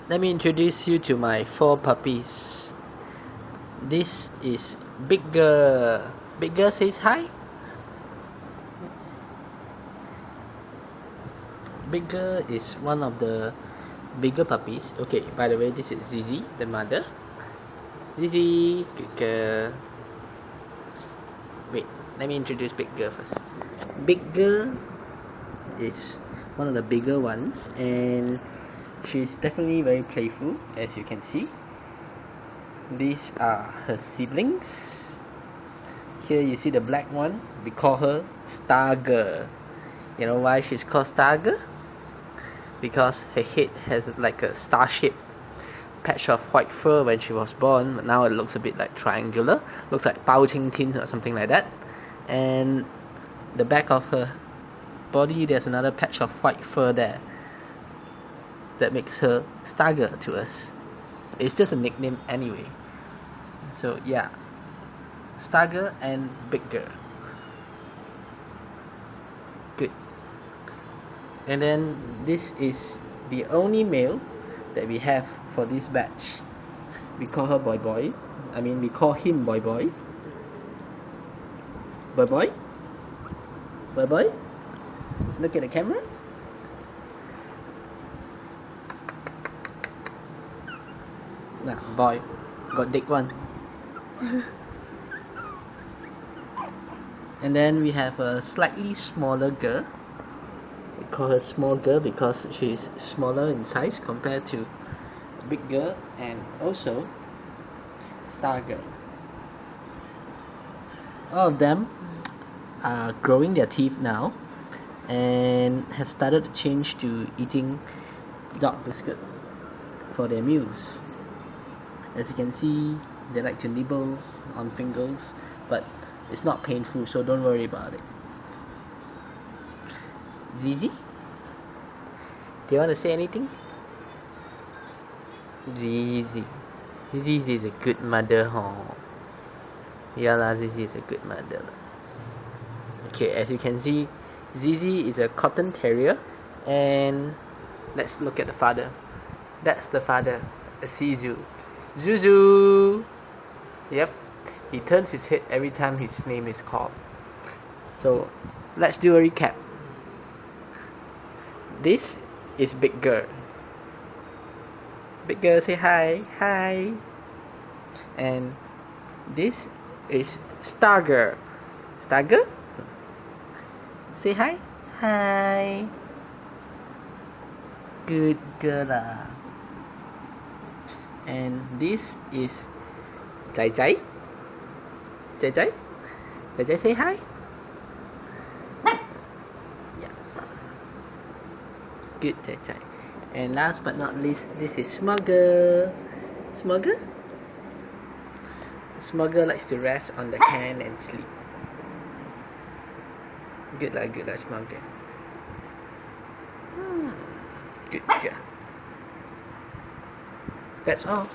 Let me introduce you to my 4 puppies. This is Big Girl. Big Girl says hi. Big Girl is one of the bigger puppies. Okay, by the way, this is Zizi, the mother. Zizi, good girl. Wait, let me introduce Big Girl first. Big Girl is one of the bigger ones, and she's definitely very playful, as you can see. These are her siblings. Here you see the black one. We call her Star Girl. You know why she's called Star Girl? Because her head has like a star-shaped patch of white fur when she was born, but now it looks a bit like triangular. Looks like Bao Qing Tin or something like that. And the back of her body, there's another patch of white fur there. That makes her Star Girl to us. It's just a nickname anyway. So yeah, Star Girl and Big Girl. Good. And then this is the only male that we have for this batch. We call her Boy Boy. We call him Boy Boy. Boy Boy? Boy Boy? Look at the camera. Nah, boy. Got dick one. And then we have a slightly smaller girl. We call her small girl because she's smaller in size compared to Big Girl and also Star Girl. All of them are growing their teeth now and have started to change to eating dog biscuit for their meals. As you can see, they like to nibble on fingers, but it's not painful, so don't worry about it. Zizi, do you want to say anything? Zizi is a good mother, huh? Yeah lah, Zizi is a good mother. Okay, as you can see, Zizi is a cotton terrier, and let's look at the father. That's the father, a Shih Zuzu. Yep, he turns his head every time his name is called. So let's do a recap. This is Big Girl. Big Girl, say hi. Hi. And this is Star Girl. Star Girl, say hi. Hi. Good girl lah. And this is Jai Jai. Jai Jai. Jai Jai, say hi. Yeah. Good Jai Jai. And last but not least, this is Smugger. Smugger? Smugger likes to rest on the can and sleep. Good lah, Smugger. Good girl. That's all.